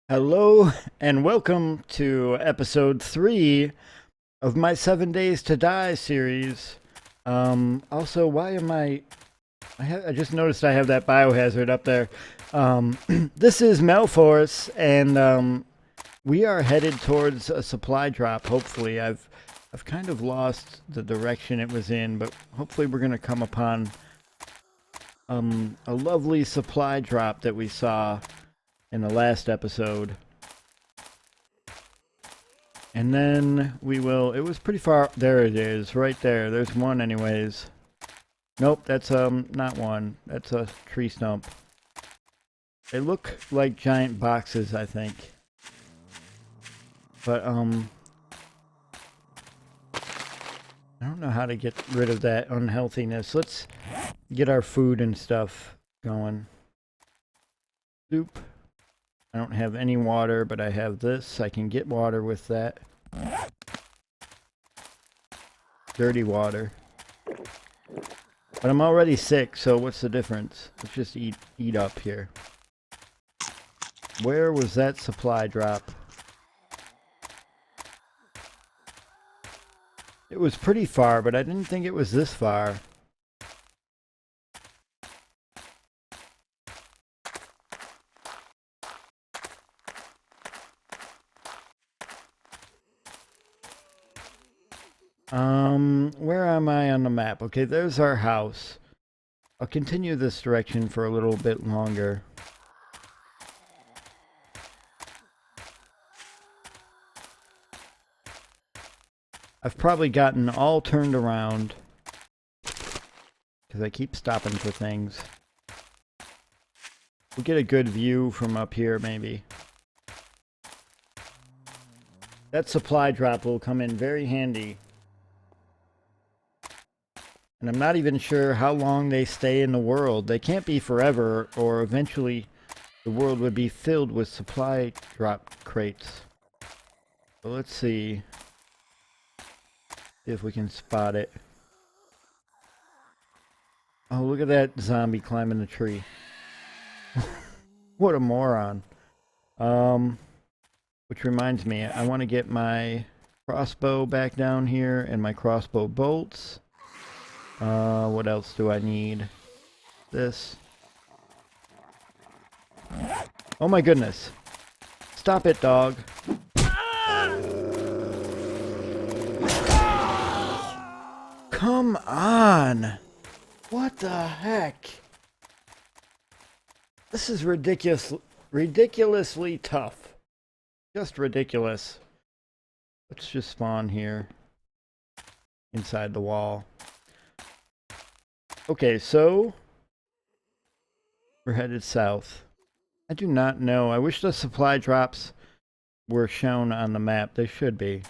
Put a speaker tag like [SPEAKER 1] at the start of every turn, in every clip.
[SPEAKER 1] Hello and welcome to episode 3 of my 7 Days to Die series. Also, why am I just noticed I have that biohazard up there. This is Melforce, and we are headed towards a supply drop. Hopefully, I've kind of lost the direction it was in, but hopefully we're gonna come upon a lovely supply drop that we saw in the last episode. And then we will, it was pretty far, there it is, right there, there's one anyways. Nope, that's not one, that's a tree stump. They look like giant boxes, I think. But I don't know how to get rid of that unhealthiness. Let's get our food and stuff going. Soup. I don't have any water, but I have this. I can get water with that. Dirty water. But I'm already sick, so what's the difference? Let's just eat up here. Where was that supply drop? It was pretty far, but I didn't think it was this far. Where am I on the map? Okay, there's our house. I'll continue this direction for a little bit longer. I've probably gotten all turned around because I keep stopping for things. We'll get a good view from up here, maybe. That supply drop will come in very handy. And I'm not even sure how long they stay in the world. They can't be forever, or eventually the world would be filled with supply drop crates. So let's see if we can spot it. Oh, look at that zombie climbing the tree. What a moron. Which reminds me, I want to get my crossbow back down here and my crossbow bolts. What else do I need? This. Oh my goodness. Stop it, dog. Come on. What the heck? This is ridiculously tough. Just ridiculous. Let's just spawn here. Inside the wall. Okay, so we're headed south. I do not know. I wish the supply drops were shown on the map. They should be.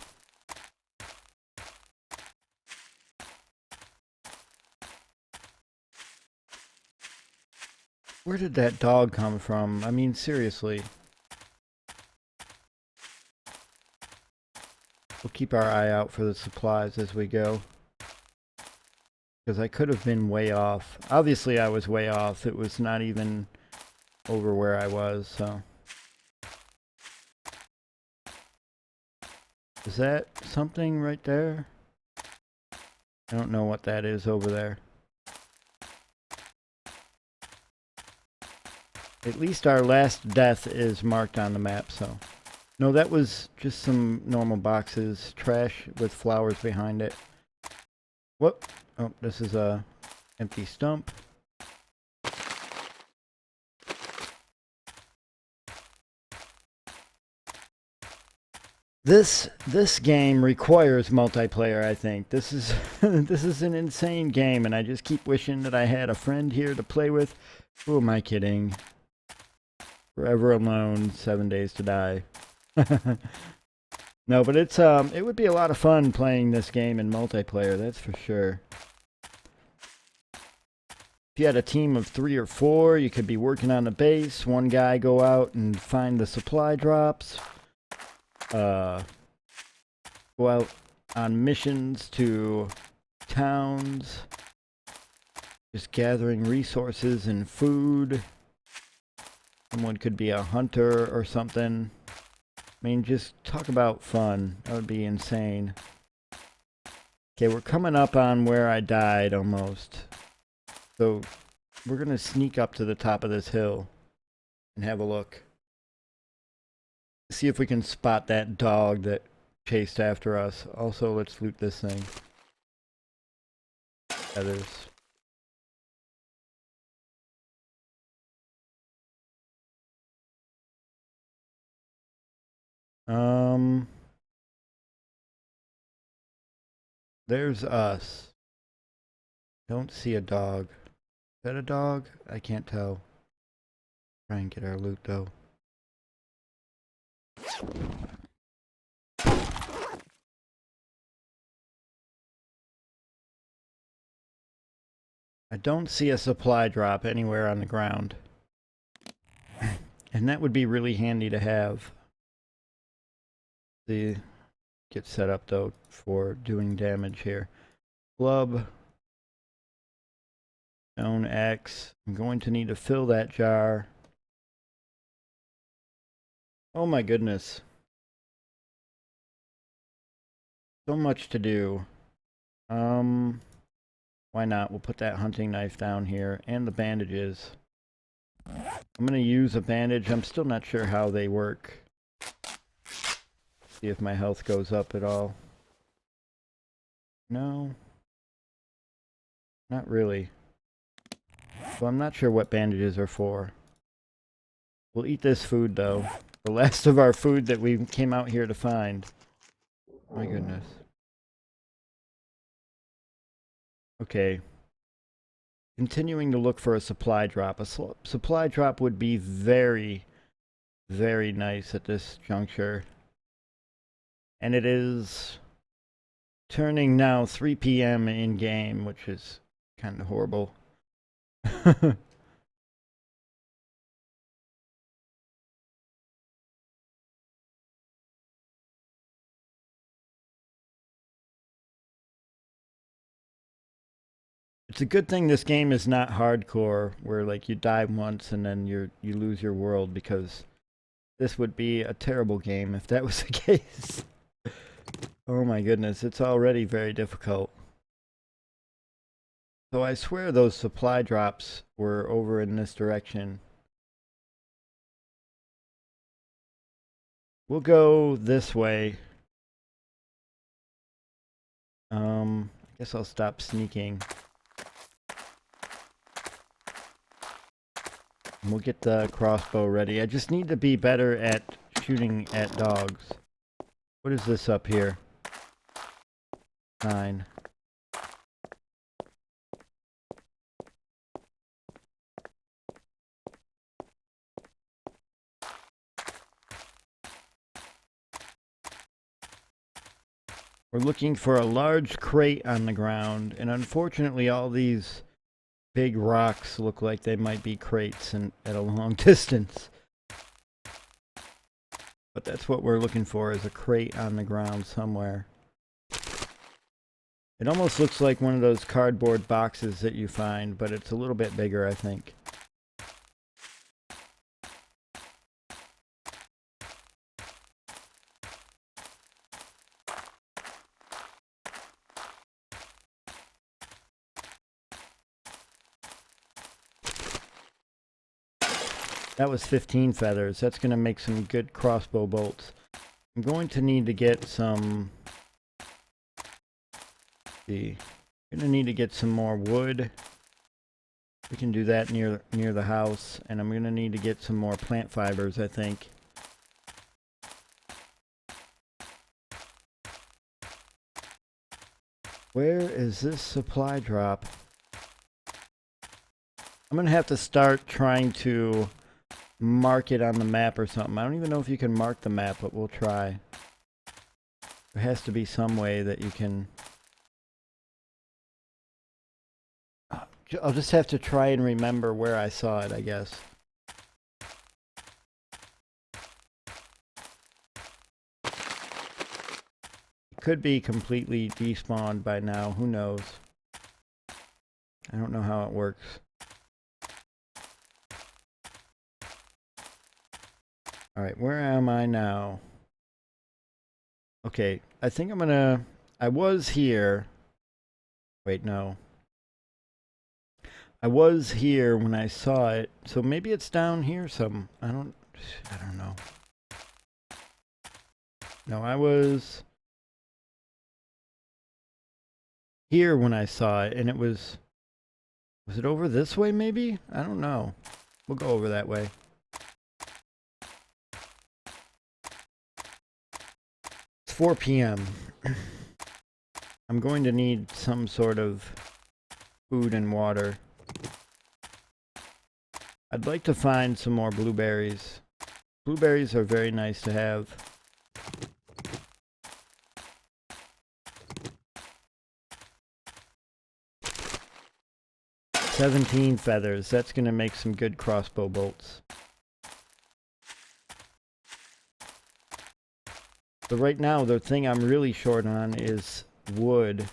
[SPEAKER 1] Where did that dog come from? I mean, seriously. We'll keep our eye out for the supplies as we go. Because I could have been way off. Obviously, I was way off. It was not even over where I was, so. Is that something right there? I don't know what that is over there. At least our last death is marked on the map, so. No, that was just some normal boxes. Trash with flowers behind it. Whoop. Oh, this is a empty stump. This game requires multiplayer, I think. This is this is an insane game, and I just keep wishing that I had a friend here to play with. Who am I kidding? Forever Alone, 7 Days to Die. No, but it's it would be a lot of fun playing this game in multiplayer, that's for sure. If you had a team of 3 or 4, you could be working on the base, one guy go out and find the supply drops. Go out on missions to towns, just gathering resources and food. Someone could be a hunter or something. I mean, just talk about fun. That would be insane. Okay, we're coming up on where I died almost. So we're going to sneak up to the top of this hill and have a look. See if we can spot that dog that chased after us. Also, let's loot this thing. Feathers. There's us. Don't see a dog. Is that a dog? I can't tell. Try and get our loot though. I don't see a supply drop anywhere on the ground. And that would be really handy to have. See, get set up though for doing damage here. Club. Stone X. I'm going to need to fill that jar. Oh my goodness. So much to do. Why not? We'll put that hunting knife down here and the bandages. I'm going to use a bandage. I'm still not sure how they work. See if my health goes up at all. No. Not really. So I'm not sure what bandages are for. We'll eat this food though. The last of our food that we came out here to find. My goodness. Okay. Continuing to look for a supply drop. A supply drop would be very, very nice at this juncture. And it is turning now 3 p.m. in game, which is kind of horrible. It's a good thing this game is not hardcore, where like you die once and then you lose your world, because this would be a terrible game if that was the case. Oh my goodness, it's already very difficult. So I swear those supply drops were over in this direction. We'll go this way. I guess I'll stop sneaking. And we'll get the crossbow ready. I just need to be better at shooting at dogs. What is this up here? 9. We're looking for a large crate on the ground, and unfortunately all these big rocks look like they might be crates and at a long distance. But that's what we're looking for, is a crate on the ground somewhere. It almost looks like one of those cardboard boxes that you find, but it's a little bit bigger, I think. That was 15 feathers. That's going to make some good crossbow bolts. I'm going to need to get some... I'm going to need to get some more wood. We can do that near the house. And I'm going to need to get some more plant fibers, I think. Where is this supply drop? I'm going to have to start trying to mark it on the map or something. I don't even know if you can mark the map, but we'll try. There has to be some way that you can... I'll just have to try and remember where I saw it, I guess. It could be completely despawned by now, who knows? I don't know how it works. Alright, where am I now? Okay, I think I'm gonna... I was here. Wait, no. I was here when I saw it, so maybe it's down here some... I don't know. No, I was here when I saw it, and it was... Was it over this way, maybe? I don't know. We'll go over that way. It's 4 p.m. I'm going to need some sort of food and water. I'd like to find some more blueberries. Blueberries are very nice to have. "17 feathers. That's going to make some good crossbow bolts. But right now, the thing I'm really short on is wood.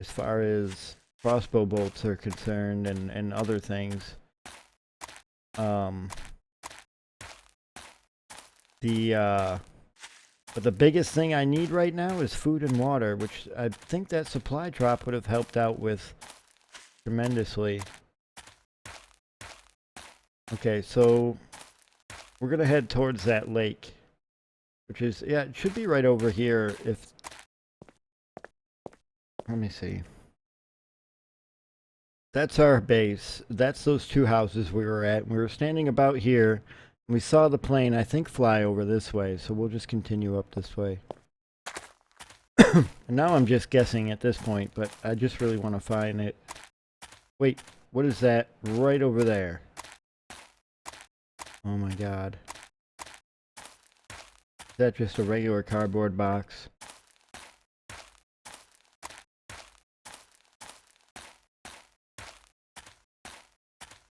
[SPEAKER 1] As far as crossbow bolts are concerned and other things. But the biggest thing I need right now is food and water, which I think that supply drop would have helped out with tremendously. Okay, so we're gonna head towards that lake, which is, yeah, it should be right over here if... Let me see. That's our base. That's those two houses we were at. We were standing about here. And we saw the plane, I think, fly over this way. So we'll just continue up this way. And now I'm just guessing at this point, but I just really want to find it. Wait, what is that right over there? Oh my god. Is that just a regular cardboard box?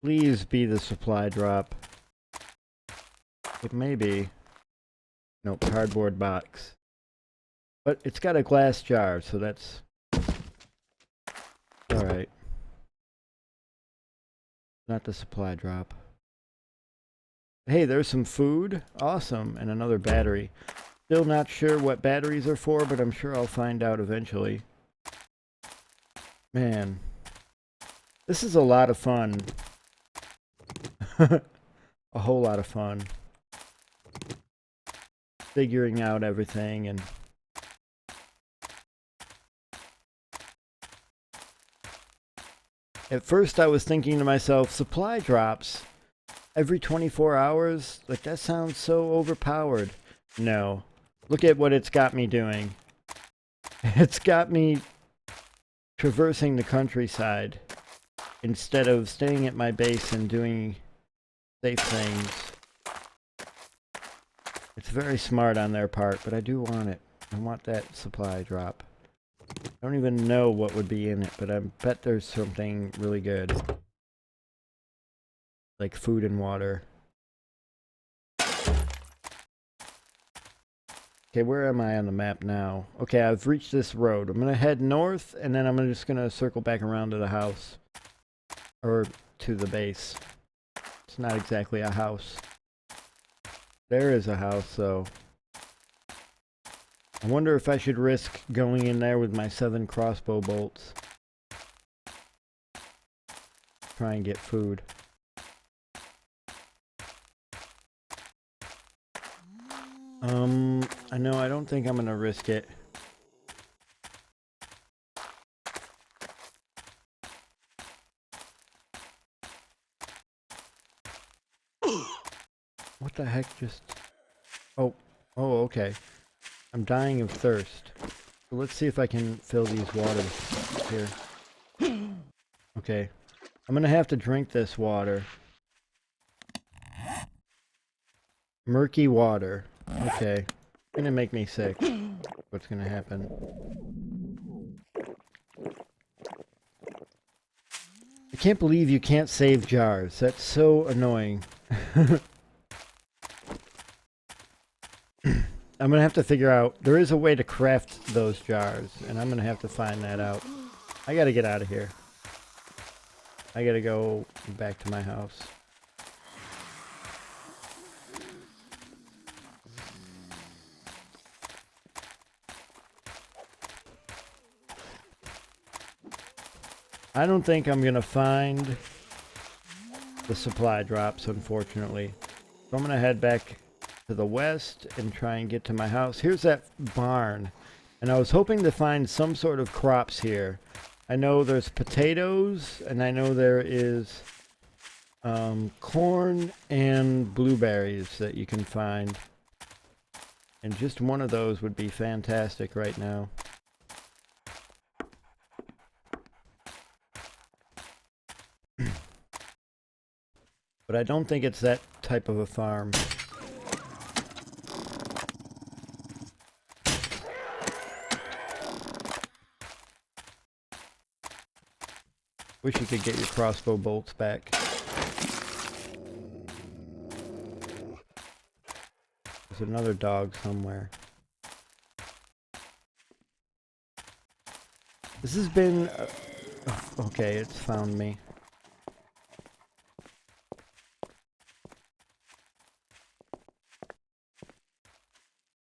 [SPEAKER 1] Please be the supply drop. It may be. Nope, cardboard box. But it's got a glass jar, so that's... Alright. Not the supply drop. Hey, there's some food. Awesome. And another battery. Still not sure what batteries are for, but I'm sure I'll find out eventually. Man. This is a lot of fun. A whole lot of fun. Figuring out everything and... At first I was thinking to myself, supply drops every 24 hours? Like, that sounds so overpowered. No. Look at what it's got me doing. It's got me traversing the countryside instead of staying at my base and doing safe things. It's very smart on their part, but I do want it. I want that supply drop. I don't even know what would be in it, but I bet there's something really good. Like food and water. Okay, where am I on the map now? Okay, I've reached this road. I'm gonna head north, and then I'm just gonna circle back around to the house. Or to the base. It's not exactly a house. There is a house, though. I wonder if I should risk going in there with my 7 crossbow bolts. Try and get food. I know, I don't think I'm gonna risk it. What the heck just... Oh, okay. I'm dying of thirst. So let's see if I can fill these waters here. Okay. I'm gonna have to drink this water. Murky water. Okay. It's gonna make me sick. What's gonna happen? I can't believe you can't save jars. That's so annoying. I'm gonna have to figure out... There is a way to craft those jars, and I'm gonna have to find that out. I gotta get out of here. I gotta go back to my house. I don't think I'm gonna find the supply drops, unfortunately. So I'm gonna head back to the west and try and get to my house. Here's that barn. And I was hoping to find some sort of crops here. I know there's potatoes, and I know there is corn and blueberries that you can find. And just one of those would be fantastic right now. But I don't think it's that type of a farm. Wish you could get your crossbow bolts back. There's another dog somewhere. This has been... okay, it's found me.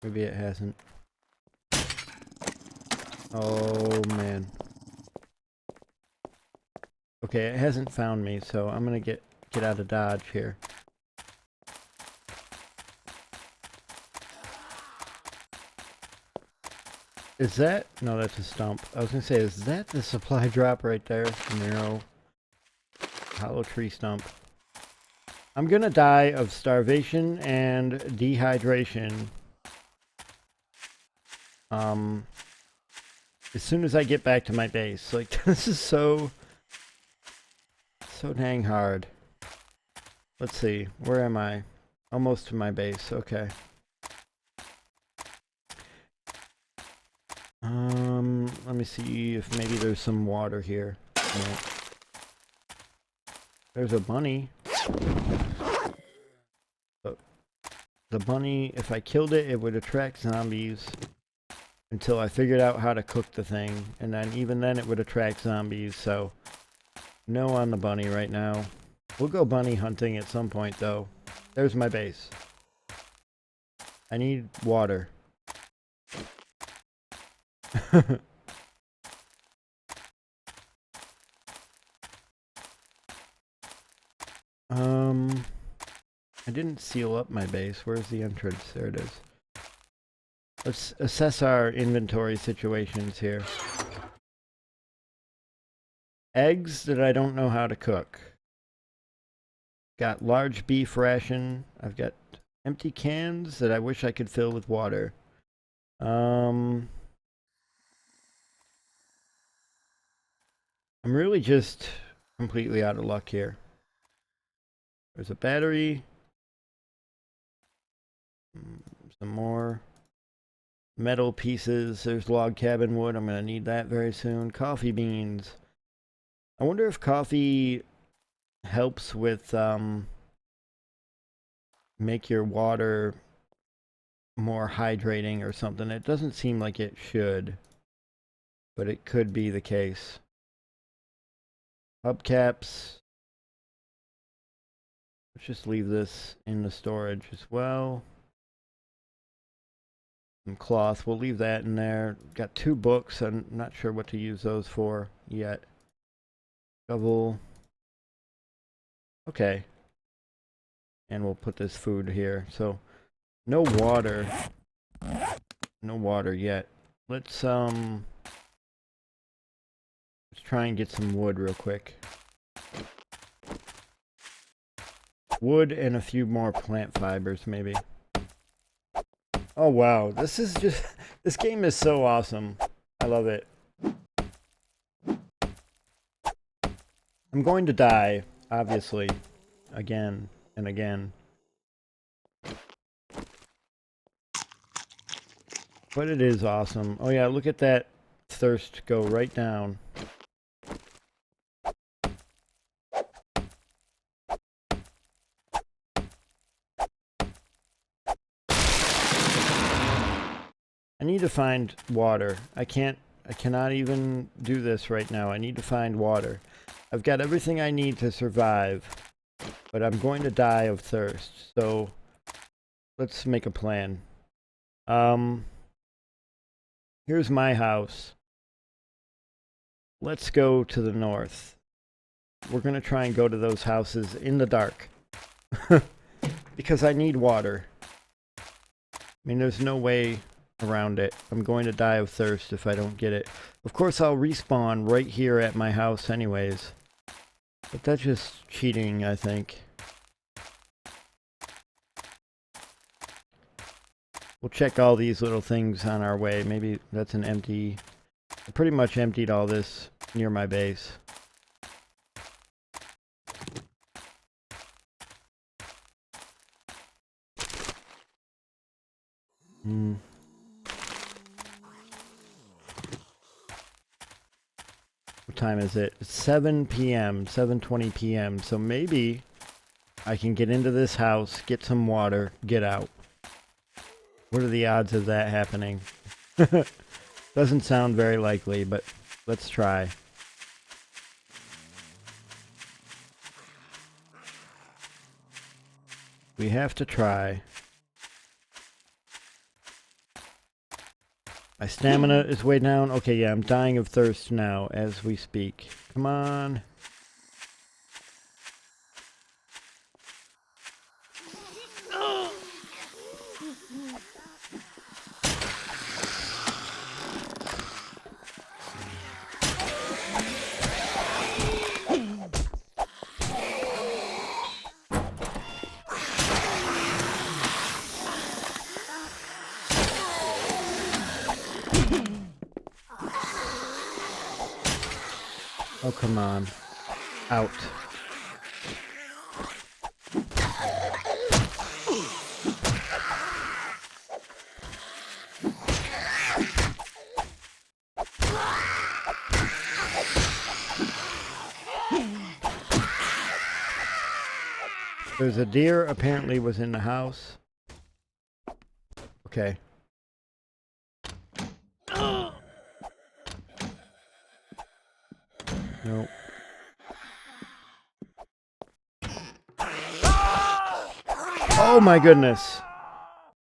[SPEAKER 1] Maybe it hasn't. Oh, man. Okay, it hasn't found me, so I'm gonna get out of Dodge here. Is that... no, that's a stump. I was gonna say, is that the supply drop right there? No. Hollow tree stump. I'm gonna die of starvation and dehydration. As soon as I get back to my base. Like, this is so dang hard. Let's see, where am I? Almost to my base, okay. Let me see if maybe there's some water here. No. There's a bunny. But the bunny, if I killed it, it would attract zombies until I figured out how to cook the thing. And then even then it would attract zombies, so no on the bunny right now. We'll go bunny hunting at some point though. There's my base. I need water. I didn't seal up my base. Where's the entrance? There it is. Let's assess our inventory situations here. Eggs that I don't know how to cook. Got large beef ration. I've got empty cans that I wish I could fill with water. I'm really just completely out of luck here. There's a battery. Some more metal pieces. There's log cabin wood. I'm going to need that very soon. Coffee beans. I wonder if coffee helps with make your water more hydrating or something. It doesn't seem like it should, but it could be the case. Hubcaps. Let's just leave this in the storage as well. Some cloth. We'll leave that in there. Got 2 books. I'm not sure what to use those for yet. Shovel. Okay. And we'll put this food here. So, no water. No water yet. Let's try and get some wood real quick. Wood and a few more plant fibers, maybe. Oh wow, this is just... this game is so awesome. I love it. I'm going to die, obviously. Again and again. But it is awesome. Oh yeah, look at that thirst go right down. I need to find water. I cannot even do this right now. I need to find water. I've got everything I need to survive, but I'm going to die of thirst. So let's make a plan. Here's my house. let's go to the north. We're going to try and go to those houses in the dark. Because I need water. I mean, there's no way around it. I'm going to die of thirst if I don't get it. Of course, I'll respawn right here at my house anyways. But that's just cheating, I think. We'll check all these little things on our way. Maybe that's an empty... I pretty much emptied all this near my base. What time is it? It's 7 p.m., 7:20 p.m. So maybe I can get into this house, get some water, get out. What are the odds of that happening? Doesn't sound very likely, but let's try. We have to try. My stamina is way down. Okay, yeah, I'm dying of thirst now as we speak. Come on. Oh, come on. Out. There's a deer apparently was in the house. Okay. Nope. Oh my goodness.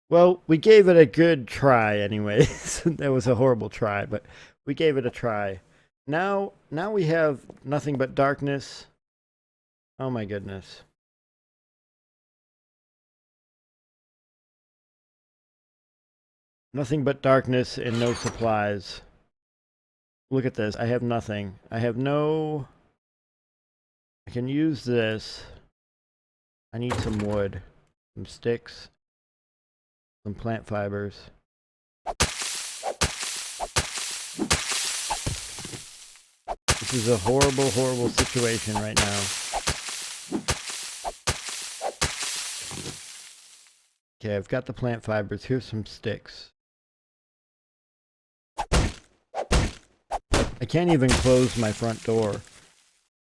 [SPEAKER 1] Well, we gave it a good try anyways. That was a horrible try, but we gave it a try. Now we have nothing but darkness. Oh my goodness. Nothing but darkness and no supplies. Look at this. I have nothing. I have no... I can use this. I need some wood. Some sticks. Some plant fibers. This is a horrible, horrible situation right now. Okay, I've got the plant fibers. Here's some sticks. I can't even close my front door,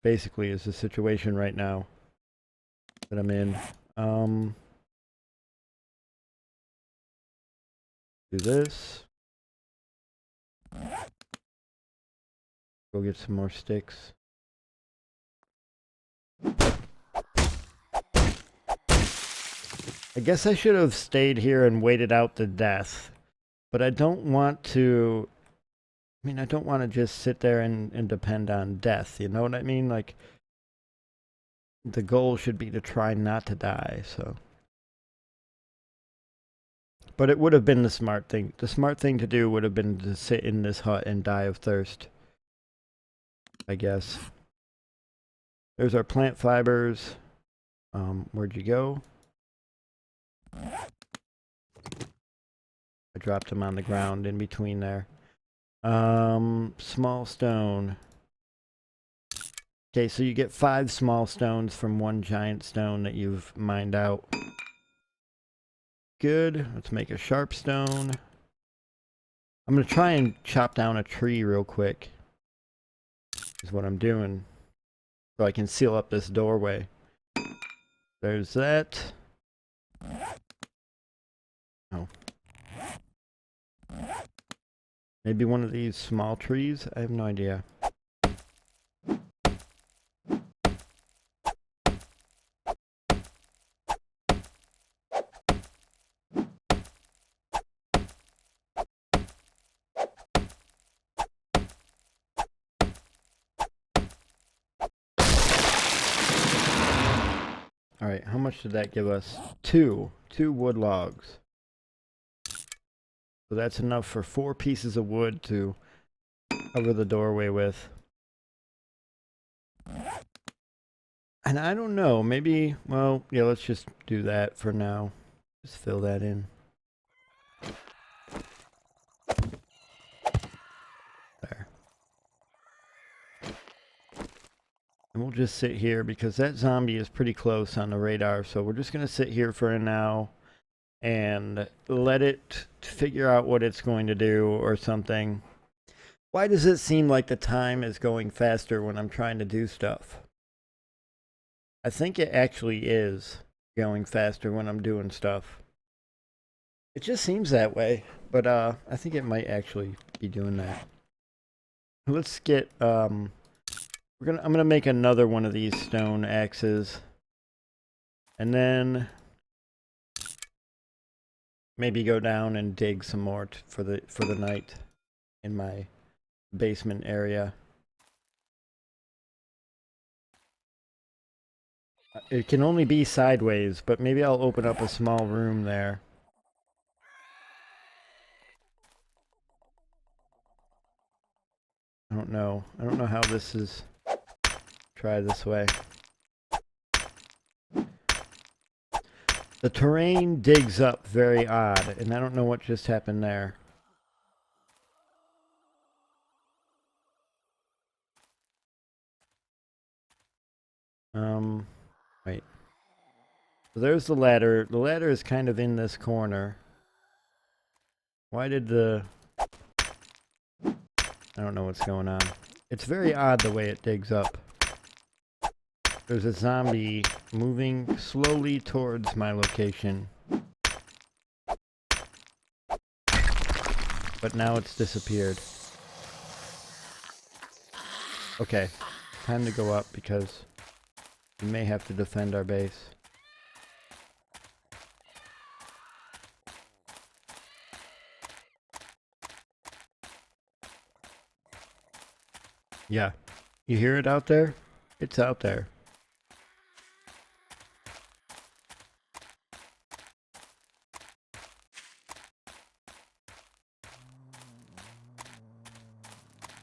[SPEAKER 1] basically, is the situation right now that I'm in. Do this. Go get some more sticks. I guess I should have stayed here and waited out the death, but I don't want to... I mean, I don't want to just sit there and depend on death, you know what I mean? Like, the goal should be to try not to die, so... But it would have been the smart thing. The smart thing to do would have been to sit in this hut and die of thirst, I guess. There's our plant fibers. Where'd you go? I dropped them on the ground in between there. Small stone. Okay, so you get 5 small stones from 1 giant stone that you've mined out. Good. Let's make a sharp stone. I'm going to try and chop down a tree real quick. Is what I'm doing. So I can seal up this doorway. There's that. Oh. Maybe one of these small trees? I have no idea. Alright, how much did that give us? Two wood logs. So that's enough for 4 pieces of wood to cover the doorway with. And I don't know, maybe, well, yeah, let's just do that for now. Just fill that in. There. And we'll just sit here because that zombie is pretty close on the radar. So we're just going to sit here for now and let it figure out what it's going to do or something. Why does it seem like the time is going faster when I'm trying to do stuff? I think it actually is going faster when I'm doing stuff. It just seems that way, but I think it might actually be doing that. Let's get I'm gonna make another one of these stone axes, and then maybe go down and dig some more for the night in my basement area. It can only be sideways, but maybe I'll open up a small room there. I don't know. I don't know how this is. Try this way. The terrain digs up very odd, and I don't know what just happened there. Wait. So there's the ladder. The ladder is kind of in this corner. Why did the... I don't know what's going on. It's very odd the way it digs up. There's a zombie moving slowly towards my location. But now it's disappeared. Okay. Time to go up because we may have to defend our base. Yeah. You hear it out there? It's out there.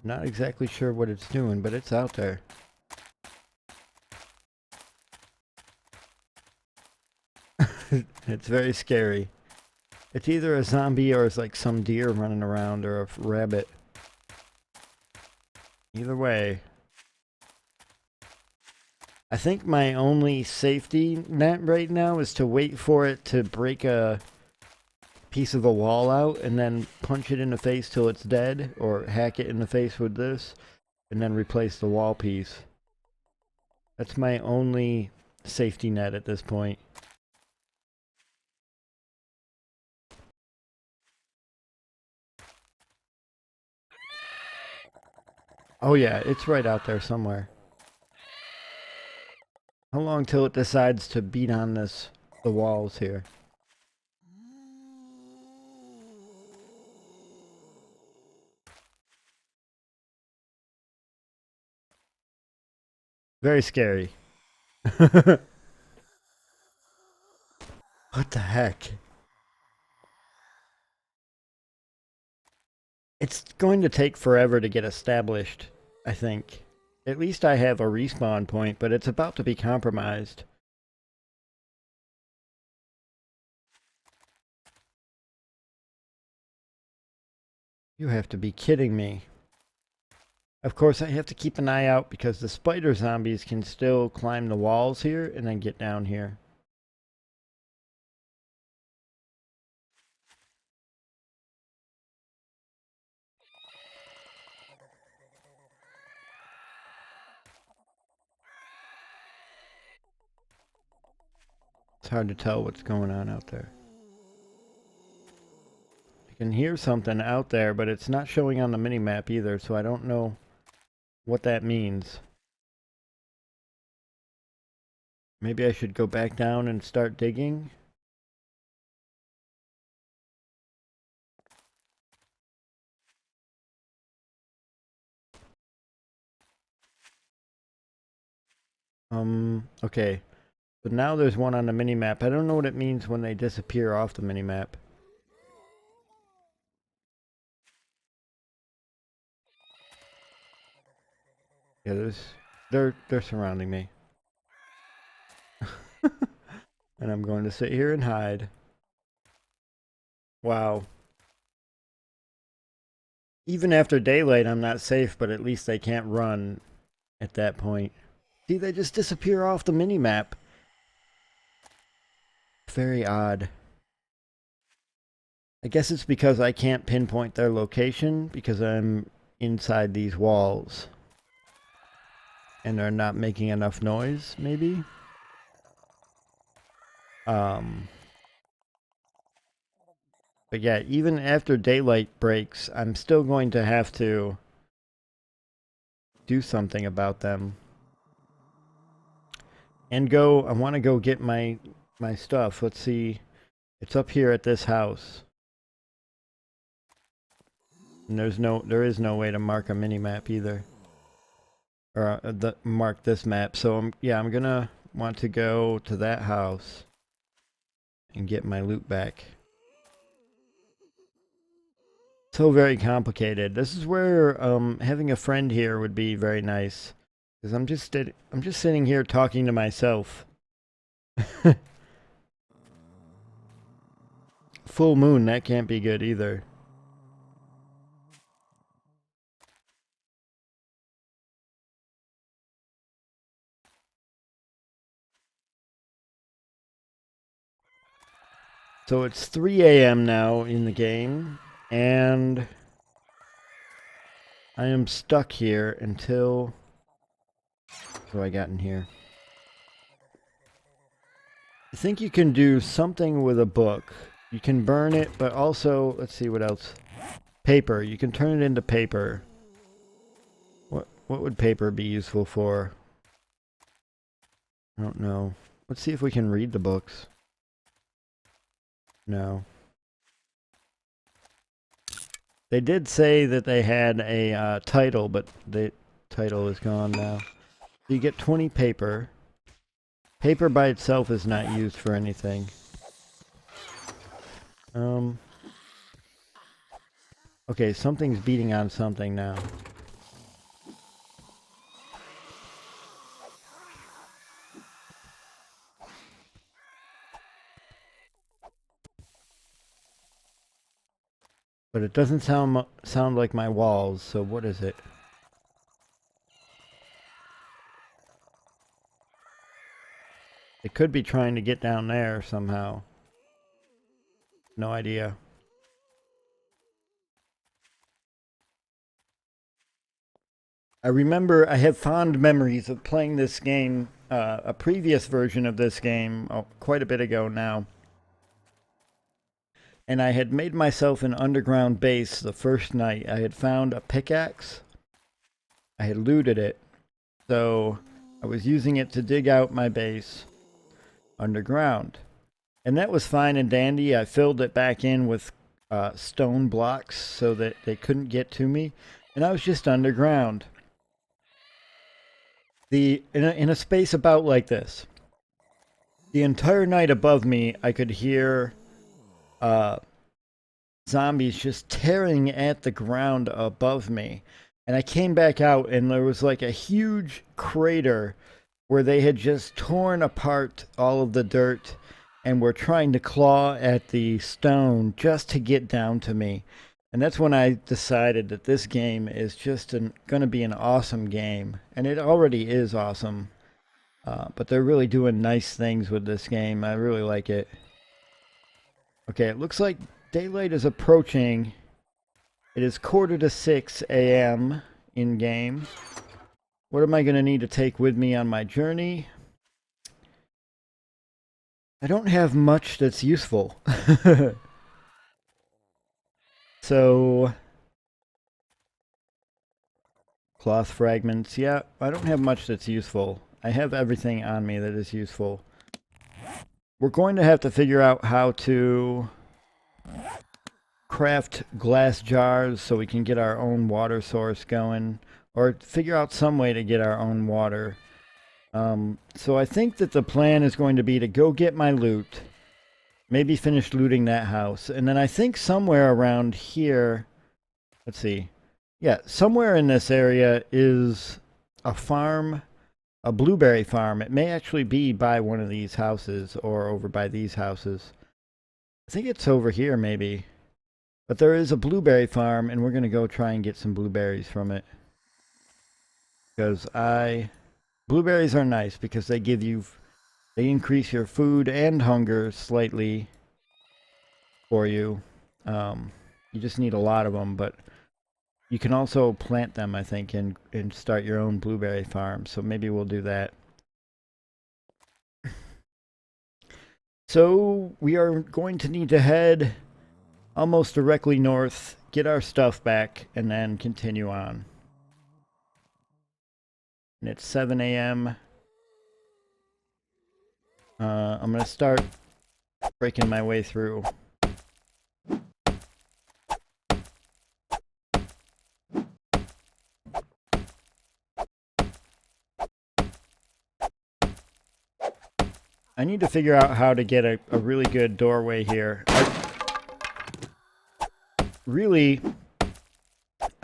[SPEAKER 1] Not exactly sure what it's doing, but it's out there. It's very scary. It's either a zombie or it's like some deer running around or a rabbit. Either way. I think my only safety net right now is to wait for it to break a piece of the wall out and then punch it in the face till it's dead, or hack it in the face with this and then replace the wall piece. That's my only safety net at this point. Oh yeah, it's right out there somewhere. How long till it decides to beat on the walls here? Very scary. What the heck? It's going to take forever to get established, I think. At least I have a respawn point, but it's about to be compromised. You have to be kidding me. Of course, I have to keep an eye out because the spider zombies can still climb the walls here and then get down here. It's hard to tell what's going on out there. I can hear something out there, but it's not showing on the minimap either, so I don't know what that means. Maybe I should go back down and start digging? Okay. But now there's one on the minimap. I don't know what it means when they disappear off the minimap. Yeah, they're surrounding me. And I'm going to sit here and hide. Wow. Even after daylight, I'm not safe, but at least they can't run at that point. See, they just disappear off the minimap. Very odd. I guess it's because I can't pinpoint their location because I'm inside these walls. And they're not making enough noise, maybe? But yeah, even after daylight breaks, I'm still going to have to do something about them. And I want to go get my stuff. Let's see. It's up here at this house. And there is no way to mark a mini-map either. Or mark this map. So I'm gonna want to go to that house and get my loot back. So very complicated. This is where having a friend here would be very nice, because I'm just sitting here talking to myself. Full moon, that can't be good either. So it's 3 a.m. now in the game, and I am stuck here until... What do I got in here? I think you can do something with a book. You can burn it, but also, let's see what else. Paper. You can turn it into paper. What would paper be useful for? I don't know. Let's see if we can read the books. No. They did say that they had a title, but the title is gone now. So you get 20 paper. Paper by itself is not used for anything. Okay, something's beating on something now. But it doesn't sound like my walls, so what is it? It could be trying to get down there somehow. No idea. I remember I have fond memories of playing this game, a previous version of this game, quite a bit ago now. And I had made myself an underground base the first night. I had found a pickaxe. I had looted it. So I was using it to dig out my base underground. And that was fine and dandy. I filled it back in with stone blocks so that they couldn't get to me. And I was just underground. In a space about like this. The entire night above me, I could hear zombies just tearing at the ground above me. And I came back out and there was like a huge crater where they had just torn apart all of the dirt and were trying to claw at the stone just to get down to me. And that's when I decided that this game is just going to be an awesome game. And it already is awesome. But they're really doing nice things with this game. I really like it. Okay, it looks like daylight is approaching. It is 5:45 a.m. in game. What am I going to need to take with me on my journey? I don't have much that's useful. So, cloth fragments. Yeah, I don't have much that's useful. I have everything on me that is useful. We're going to have to figure out how to craft glass jars so we can get our own water source going, or figure out some way to get our own water. So I think that the plan is going to be to go get my loot, maybe finish looting that house, and then I think somewhere around here, let's see, yeah, somewhere in this area is a farm, a blueberry farm. It may actually be by one of these houses or over by these houses. I think it's over here maybe. But there is a blueberry farm, and we're going to go try and get some blueberries from it. Because blueberries are nice because they increase your food and hunger slightly for you. You just need a lot of them, but you can also plant them, I think, and start your own blueberry farm. So maybe we'll do that. So we are going to need to head almost directly north, get our stuff back, and then continue on. And it's 7 a.m. I'm going to start breaking my way through. I need to figure out how to get a really good doorway here.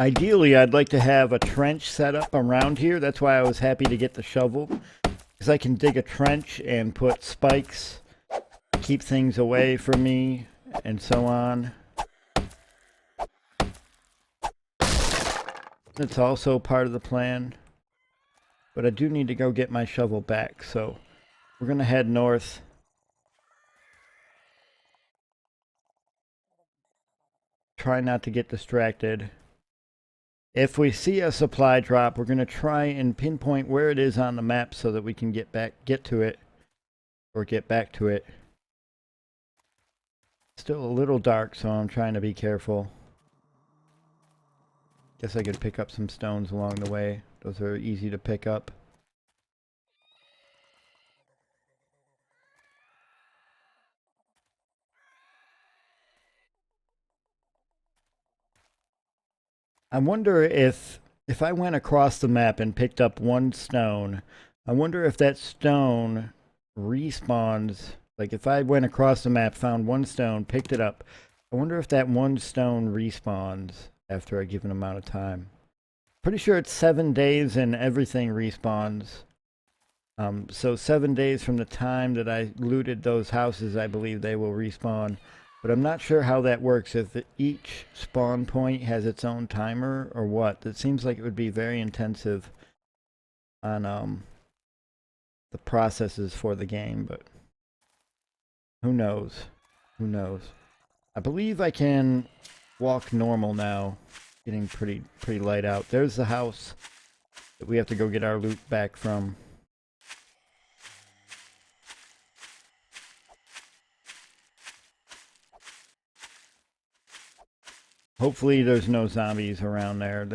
[SPEAKER 1] Ideally, I'd like to have a trench set up around here. That's why I was happy to get the shovel. Because I can dig a trench and put spikes, keep things away from me, and so on. That's also part of the plan. But I do need to go get my shovel back, so we're going to head north. Try not to get distracted. If we see a supply drop, we're going to try and pinpoint where it is on the map so that we can get to it, or get back to it. Still a little dark, so I'm trying to be careful. Guess I could pick up some stones along the way. Those are easy to pick up. I wonder if I went across the map and picked up one stone, I wonder if that stone respawns. Like if I went across the map, found one stone, picked it up, I wonder if that one stone respawns after a given amount of time. Pretty sure it's 7 days and everything respawns. So 7 days from the time that I looted those houses, I believe they will respawn. But I'm not sure how that works, if each spawn point has its own timer or what. It seems like it would be very intensive on the processes for the game, but who knows? Who knows? I believe I can walk normal now. Getting pretty light out. There's the house that we have to go get our loot back from. Hopefully there's no zombies around there.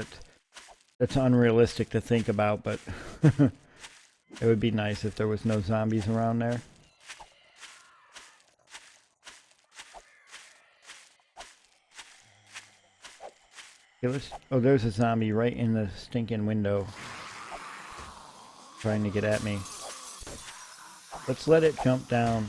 [SPEAKER 1] That's unrealistic to think about, but it would be nice if there was no zombies around there. Okay, oh, there's a zombie right in the stinking window trying to get at me. Let's let it jump down.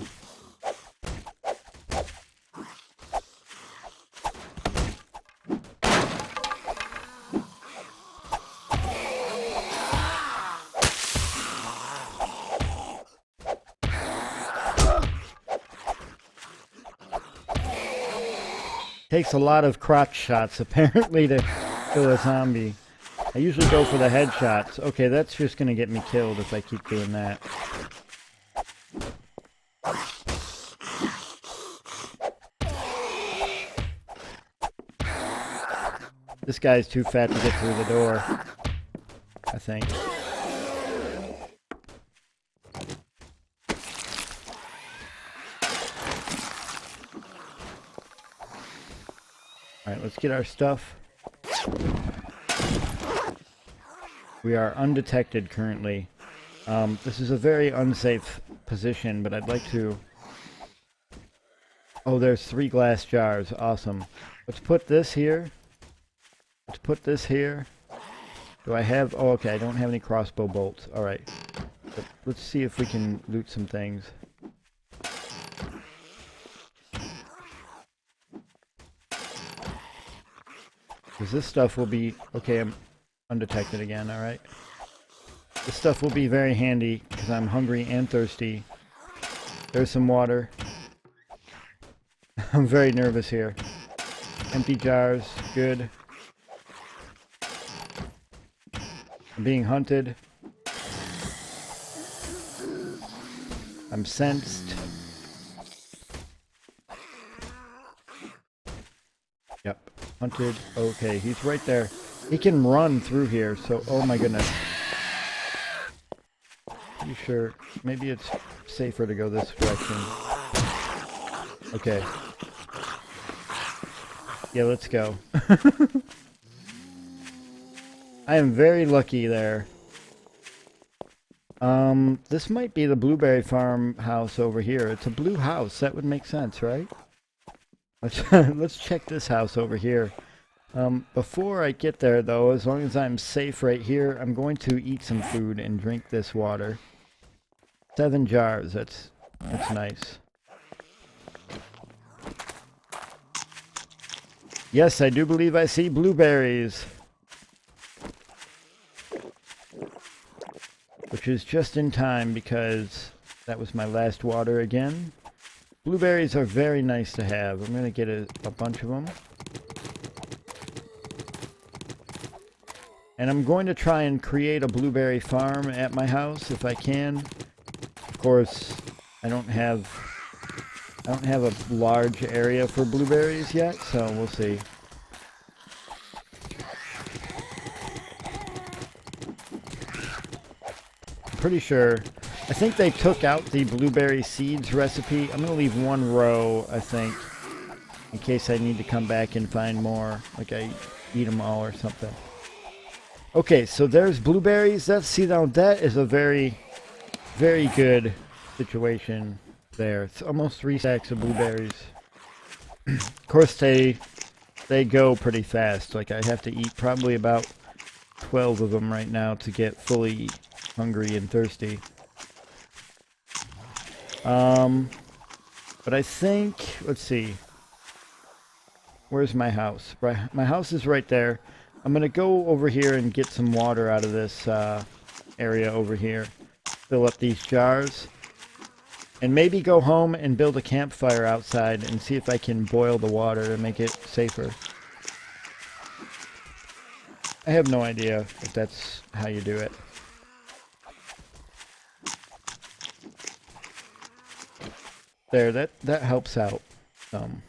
[SPEAKER 1] Takes a lot of crotch shots, apparently, to kill a zombie. I usually go for the headshots. Okay, that's just going to get me killed if I keep doing that. This guy's too fat to get through the door, I think. Alright, let's get our stuff. We are undetected currently. This is a very unsafe position, but I'd like to... Oh, there's 3 glass jars. Awesome. Let's put this here. Let's put this here. Do I have... Oh, okay, I don't have any crossbow bolts. Alright. But let's see if we can loot some things. Because this stuff will be... Okay, I'm undetected again, alright. This stuff will be very handy because I'm hungry and thirsty. There's some water. I'm very nervous here. Empty jars, good. I'm being hunted. I'm sensed. Yep, hunted. Okay, he's right there. He can run through here, so oh my goodness. You sure? Maybe it's safer to go this direction. Okay. Yeah, let's go. I am very lucky there. This might be the blueberry farmhouse over here. It's a blue house. That would make sense, right? Let's check this house over here. Before I get there, though, as long as I'm safe right here, I'm going to eat some food and drink this water. 7 jars. That's nice. Yes, I do believe I see blueberries. Which is just in time because that was my last water again. Blueberries are very nice to have. I'm going to get a bunch of them. And I'm going to try and create a blueberry farm at my house if I can. Of course, I don't have a large area for blueberries yet, so we'll see. Pretty sure. I think they took out the blueberry seeds recipe. I'm going to leave 1 row, I think, in case I need to come back and find more. Like I eat them all or something. Okay, so there's blueberries. See, now that is a very, very good situation there. It's almost 3 stacks of blueberries. Of course, they go pretty fast. Like I have to eat probably about 12 of them right now to get fully hungry and thirsty. But I think, let's see. Where's my house? My house is right there. I'm going to go over here and get some water out of this area over here. Fill up these jars. And maybe go home and build a campfire outside and see if I can boil the water to make it safer. I have no idea if that's how you do it. There, that helps out some.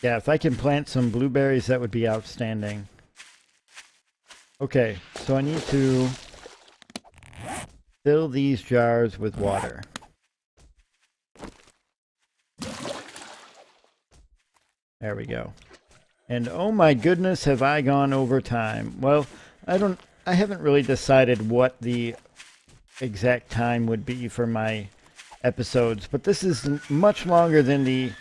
[SPEAKER 1] Yeah, if I can plant some blueberries, that would be outstanding. Okay, so I need to fill these jars with water. There we go. And oh my goodness, have I gone over time. Well, I haven't really decided what the exact time would be for my episodes, but this is much longer than the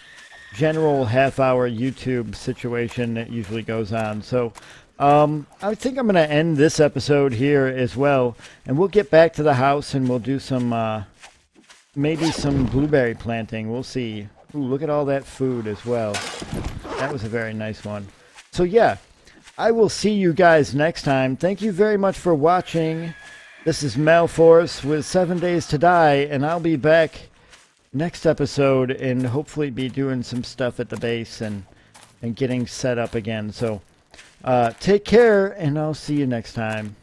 [SPEAKER 1] general half-hour YouTube situation that usually goes on. So I think I'm going to end this episode here as well, and we'll get back to the house and we'll do some maybe some blueberry planting. We'll see. Ooh, look at all that food as well. That was a very nice one. So yeah, I will see you guys next time. Thank you very much for watching. This is Malforce with 7 Days to Die, and I'll be back next episode and hopefully be doing some stuff at the base and getting set up again. So take care, and I'll see you next time.